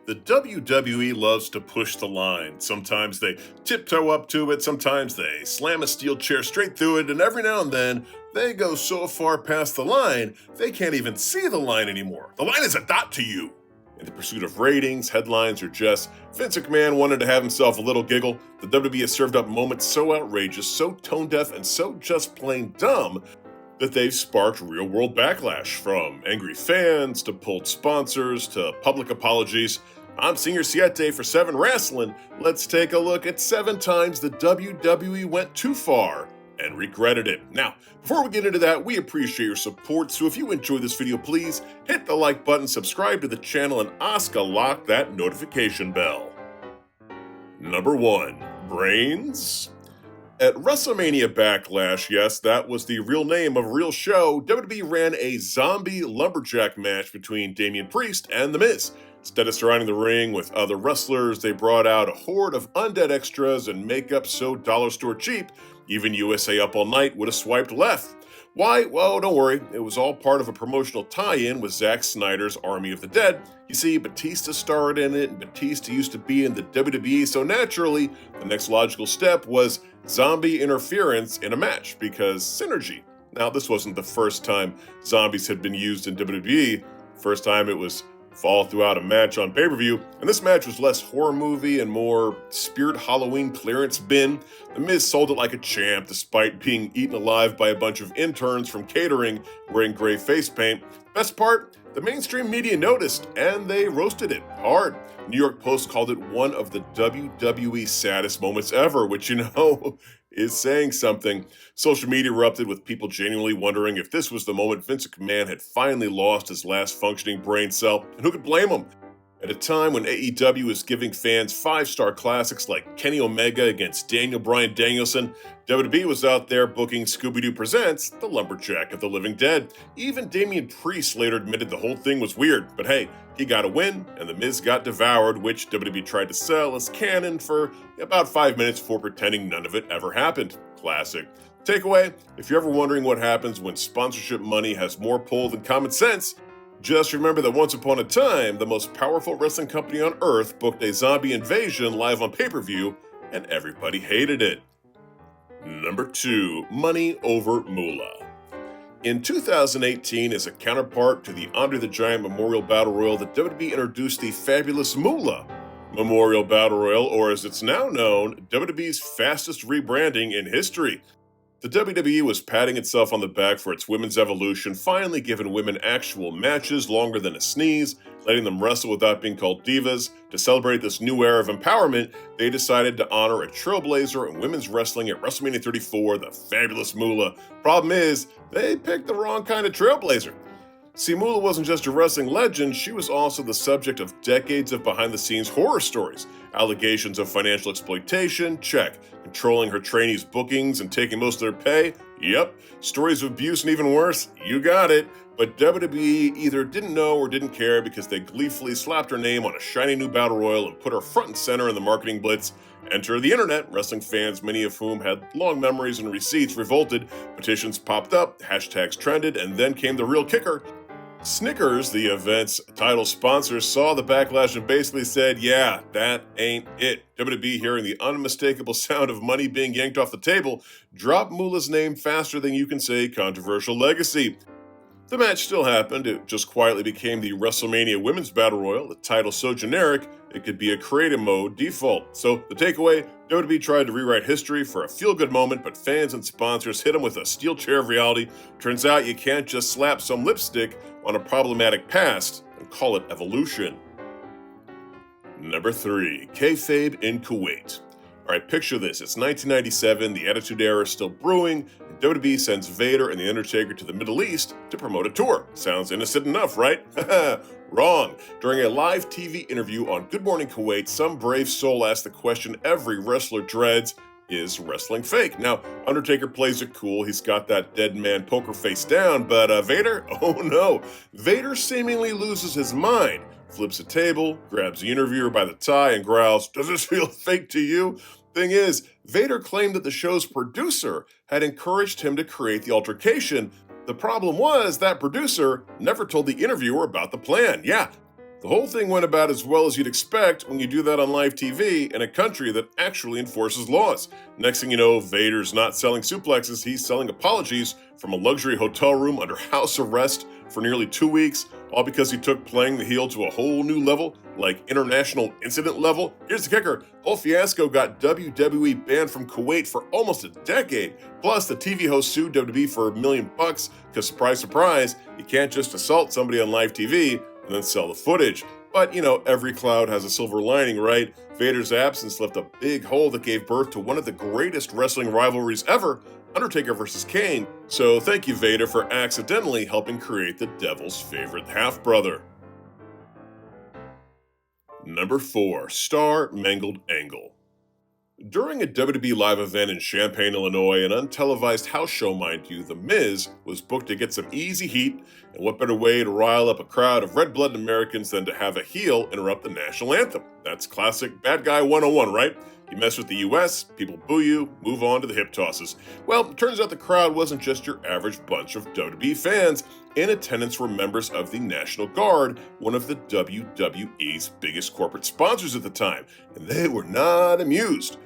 The WWE loves to push the line. Sometimes they tiptoe up to it, sometimes they slam a steel chair straight through it, and every now and then they go so far past the line they can't even see the line anymore. The line is a dot to you. In the pursuit of ratings, headlines, or just Vince McMahon wanted to have himself a little giggle, the WWE has served up moments so outrageous, so tone-deaf, and so just plain dumb that they've sparked real-world backlash, from angry fans to pulled sponsors to public apologies. I'm Senior Siete for 7 Wrestling. Let's take a look at 7 times the WWE went too far and regretted it. Now, before we get into that, we appreciate your support, so if you enjoyed this video, please hit the like button, subscribe to the channel, and lock that notification bell. Number 1. Brains? At WrestleMania Backlash, yes, that was the real name of a real show, WWE ran a zombie lumberjack match between Damian Priest and The Miz. Instead of surrounding the ring with other wrestlers, they brought out a horde of undead extras and makeup so dollar store cheap, even USA Up All Night would have swiped left. Why? Well, don't worry, it was all part of a promotional tie-in with Zack Snyder's Army of the Dead. You see, Batista starred in it, and Batista used to be in the WWE, so naturally, the next logical step was zombie interference in a match, because synergy. Now, this wasn't the first time zombies had been used in WWE. First time it was fall throughout a match on pay-per-view, and this match was less horror movie and more Spirit Halloween clearance bin. The Miz sold it like a champ despite being eaten alive by a bunch of interns from catering wearing gray face paint. Best part, the mainstream media noticed, and they roasted it hard. New York Post called it one of the WWE saddest moments ever, which, is saying something. Social media erupted with people genuinely wondering if this was the moment Vince McMahon had finally lost his last functioning brain cell, and who could blame him? At a time when AEW is giving fans 5-star classics like Kenny Omega against Daniel Bryan Danielson, WWE was out there booking Scooby-Doo Presents The Lumberjack of the Living Dead. Even Damian Priest later admitted the whole thing was weird, but hey, he got a win, and The Miz got devoured, which WWE tried to sell as canon for about 5 minutes before pretending none of it ever happened. Classic. Takeaway, if you're ever wondering what happens when sponsorship money has more pull than common sense, just remember that once upon a time, the most powerful wrestling company on earth booked a zombie invasion live on pay-per-view, and everybody hated it. Number 2. Money over Moola. In 2018, as a counterpart to the Andre the Giant Memorial Battle Royal, the WWE introduced the fabulous Moola Memorial Battle Royal, or as it's now known, WWE's fastest rebranding in history. The WWE was patting itself on the back for its women's evolution, finally giving women actual matches longer than a sneeze, letting them wrestle without being called divas. To celebrate this new era of empowerment, they decided to honor a trailblazer in women's wrestling at WrestleMania 34, the fabulous Moola. Problem is, they picked the wrong kind of trailblazer. See, Moola wasn't just a wrestling legend, she was also the subject of decades of behind-the-scenes horror stories. Allegations of financial exploitation? Check. Controlling her trainees' bookings and taking most of their pay? Yep. Stories of abuse and even worse? You got it. But WWE either didn't know or didn't care because they gleefully slapped her name on a shiny new battle royal and put her front and center in the marketing blitz. Enter the internet. Wrestling fans, many of whom had long memories and receipts, revolted. Petitions popped up, hashtags trended, and then came the real kicker. Snickers, the event's title sponsor, saw the backlash and basically said, yeah, that ain't it. WWE, hearing the unmistakable sound of money being yanked off the table, dropped Moola's name faster than you can say controversial legacy. The match still happened, it just quietly became the WrestleMania Women's Battle Royal, a title so generic it could be a creative mode default. So the takeaway, WWE tried to rewrite history for a feel-good moment, but fans and sponsors hit them with a steel chair of reality. Turns out you can't just slap some lipstick on a problematic past and call it evolution. Number 3. Kayfabe in Kuwait. Alright, picture this. It's 1997, the Attitude Era is still brewing, and WWE sends Vader and The Undertaker to the Middle East to promote a tour. Sounds innocent enough, right? Wrong. During a live TV interview on Good Morning Kuwait, some brave soul asked the question every wrestler dreads: is wrestling fake? Now, Undertaker plays it cool, he's got that dead man poker face down, but Vader? Oh no. Vader seemingly loses his mind, flips a table, grabs the interviewer by the tie and growls, "Does this feel fake to you?" Thing is, Vader claimed that the show's producer had encouraged him to create the altercation, The problem was that producer never told the interviewer about the plan. Yeah, the whole thing went about as well as you'd expect when you do that on live TV in a country that actually enforces laws. Next thing you know, Vader's not selling suplexes, he's selling apologies from a luxury hotel room under house arrest for nearly 2 weeks, all because he took playing the heel to a whole new level, like international incident level. Here's the kicker: whole fiasco got WWE banned from Kuwait for almost a decade. Plus, the TV host sued WWE for $1 million because, surprise, surprise, you can't just assault somebody on live TV and then sell the footage. But, every cloud has a silver lining, right? Vader's absence left a big hole that gave birth to one of the greatest wrestling rivalries ever, Undertaker versus Kane. So thank you, Vader, for accidentally helping create the devil's favorite half-brother. Number 4. Star Mangled Angle. During a WWE live event in Champaign, Illinois, an untelevised house show, mind you, The Miz was booked to get some easy heat, and what better way to rile up a crowd of red-blooded Americans than to have a heel interrupt the national anthem? That's classic bad guy 101, right? You mess with the US, people boo you, move on to the hip tosses. Well, it turns out the crowd wasn't just your average bunch of WWE fans. In attendance were members of the National Guard, one of the WWE's biggest corporate sponsors at the time, and they were not amused.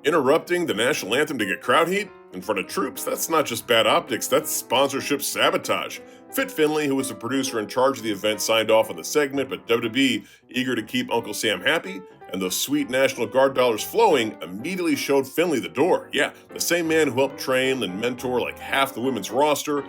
Interrupting the national anthem to get crowd heat in front of troops, that's not just bad optics, that's sponsorship sabotage. Fit Finley, who was the producer in charge of the event, signed off on the segment, but WWE, eager to keep Uncle Sam happy and those sweet National Guard dollars flowing, immediately showed Finley the door. Yeah, the same man who helped train and mentor like half the women's roster,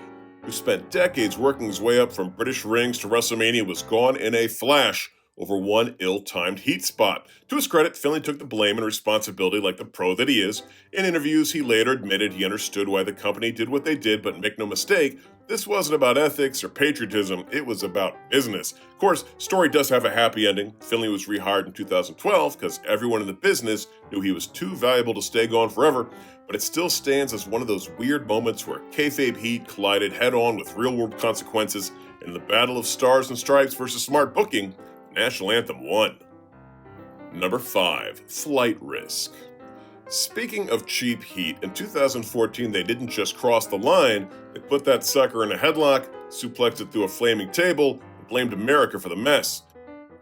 who spent decades working his way up from British rings to WrestleMania, was gone in a flash over one ill-timed heat spot. To his credit, Finley took the blame and responsibility like the pro that he is. In interviews, he later admitted he understood why the company did what they did, but make no mistake, this wasn't about ethics or patriotism, it was about business. Of course, story does have a happy ending. Finley was rehired in 2012 because everyone in the business knew he was too valuable to stay gone forever, but it still stands as one of those weird moments where kayfabe heat collided head-on with real-world consequences, and in the battle of stars and stripes versus smart booking, National Anthem won. Number 5. Flight Risk. Speaking of cheap heat, in 2014 they didn't just cross the line, they put that sucker in a headlock, suplexed it through a flaming table, and blamed America for the mess.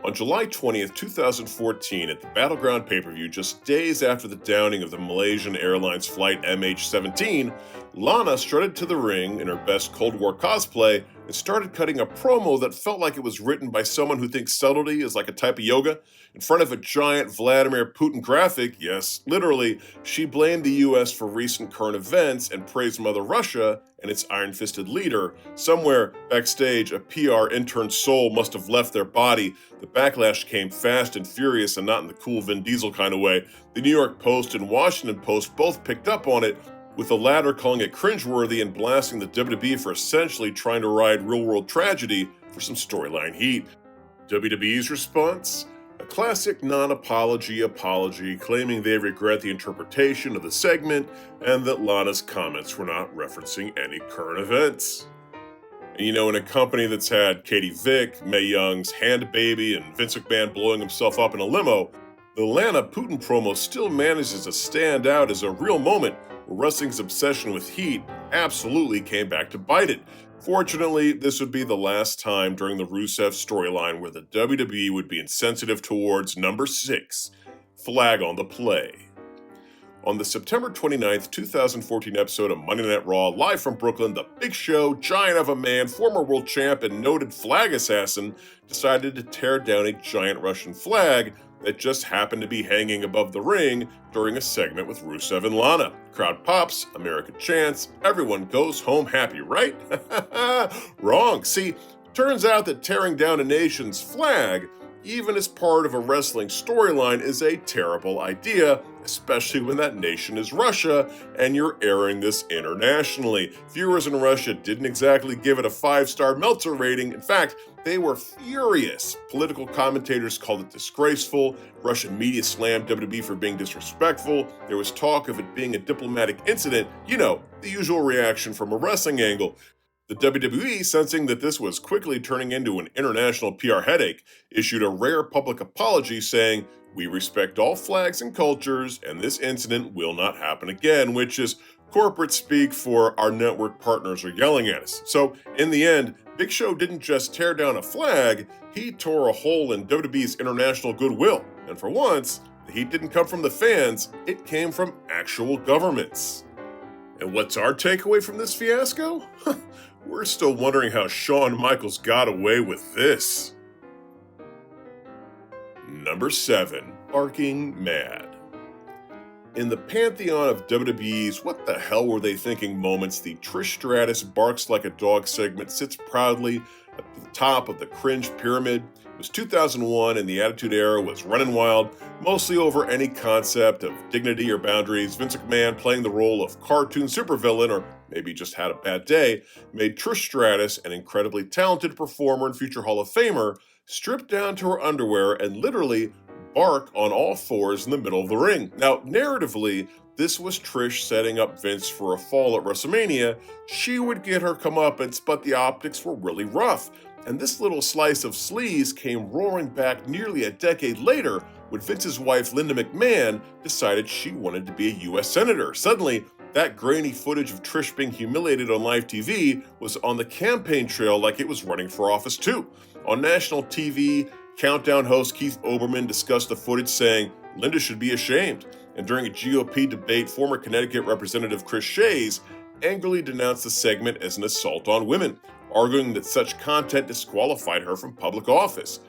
On July 20th, 2014, at the Battleground pay-per-view, just days after the downing of the Malaysian Airlines flight MH17, Lana strutted to the ring in her best Cold War cosplay and started cutting a promo that felt like it was written by someone who thinks subtlety is like a type of yoga. In front of a giant Vladimir Putin graphic, yes, literally, she blamed the US for recent current events and praised Mother Russia and its iron-fisted leader. Somewhere backstage, a PR intern's soul must have left their body. The backlash came fast and furious and not in the cool Vin Diesel kind of way. The New York Post and Washington Post both picked up on it, with the latter calling it cringe-worthy and blasting the WWE for essentially trying to ride real-world tragedy for some storyline heat. WWE's response? A classic non-apology apology, claiming they regret the interpretation of the segment and that Lana's comments were not referencing any current events. And in a company that's had Katie Vick, Mae Young's hand baby, and Vince McMahon blowing himself up in a limo, the Lana Putin promo still manages to stand out as a real moment where wrestling's obsession with heat absolutely came back to bite it. Fortunately, this would be the last time during the Rusev storyline where the WWE would be insensitive towards number 6, Flag on the Play. On the September 29th, 2014 episode of Monday Night Raw, live from Brooklyn, the Big Show, giant of a man, former world champ, and noted flag assassin, decided to tear down a giant Russian flag that just happened to be hanging above the ring during a segment with Rusev and Lana. Crowd pops, America chants, everyone goes home happy, right? Wrong. See, turns out that tearing down a nation's flag, even as part of a wrestling storyline, is a terrible idea, especially when that nation is Russia and you're airing this internationally. Viewers in Russia didn't exactly give it a 5-star Meltzer rating. In fact, they were furious. Political commentators called it disgraceful. Russian media slammed WWE for being disrespectful. There was talk of it being a diplomatic incident. The usual reaction from a wrestling angle. The WWE, sensing that this was quickly turning into an international PR headache, issued a rare public apology saying, "We respect all flags and cultures, and this incident will not happen again," which is corporate speak for our network partners are yelling at us. So, in the end, Big Show didn't just tear down a flag, he tore a hole in WWE's international goodwill. And for once, the heat didn't come from the fans, it came from actual governments. And what's our takeaway from this fiasco? We're still wondering how Shawn Michaels got away with this. Number 7. Barking Mad. In the pantheon of WWE's what the hell were they thinking moments, the Trish Stratus barks like a dog segment sits proudly at the top of the cringe pyramid. It was 2001 and the Attitude Era was running wild, mostly over any concept of dignity or boundaries. Vince McMahon, playing the role of cartoon supervillain, or maybe just had a bad day, made Trish Stratus, an incredibly talented performer and future Hall of Famer, strip down to her underwear and literally bark on all fours in the middle of the ring. Now, narratively, this was Trish setting up Vince for a fall at WrestleMania. She would get her comeuppance, but the optics were really rough. And this little slice of sleaze came roaring back nearly a decade later when Vince's wife, Linda McMahon, decided she wanted to be a U.S. Senator. Suddenly, that grainy footage of Trish being humiliated on live TV was on the campaign trail like it was running for office too. On national TV, Countdown host Keith Olbermann discussed the footage, saying Linda should be ashamed. And during a GOP debate, former Connecticut Representative Chris Shays angrily denounced the segment as an assault on women, arguing that such content disqualified her from public office.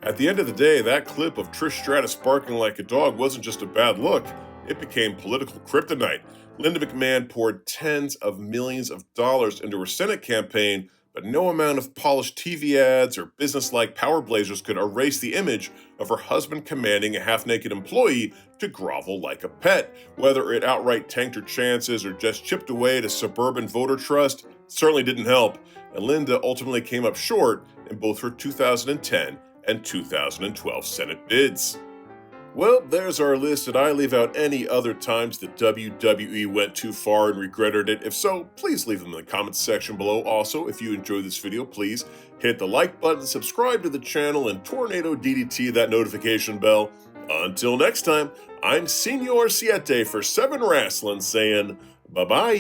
At the end of the day, that clip of Trish Stratus barking like a dog wasn't just a bad look, it became political kryptonite. Linda McMahon poured tens of millions of dollars into her Senate campaign, but no amount of polished TV ads or business-like power blazers could erase the image of her husband commanding a half-naked employee to grovel like a pet. Whether it outright tanked her chances or just chipped away at a suburban voter trust, it certainly didn't help, and Linda ultimately came up short in both her 2010 and 2012 Senate bids. Well, there's our list, and I leave out any other times that WWE went too far and regretted it. If so, please leave them in the comments section below. Also, if you enjoyed this video, please hit the like button, subscribe to the channel, and tornado DDT that notification bell. Until next time, I'm Senor Siete for 7 Wrestling saying bye-bye.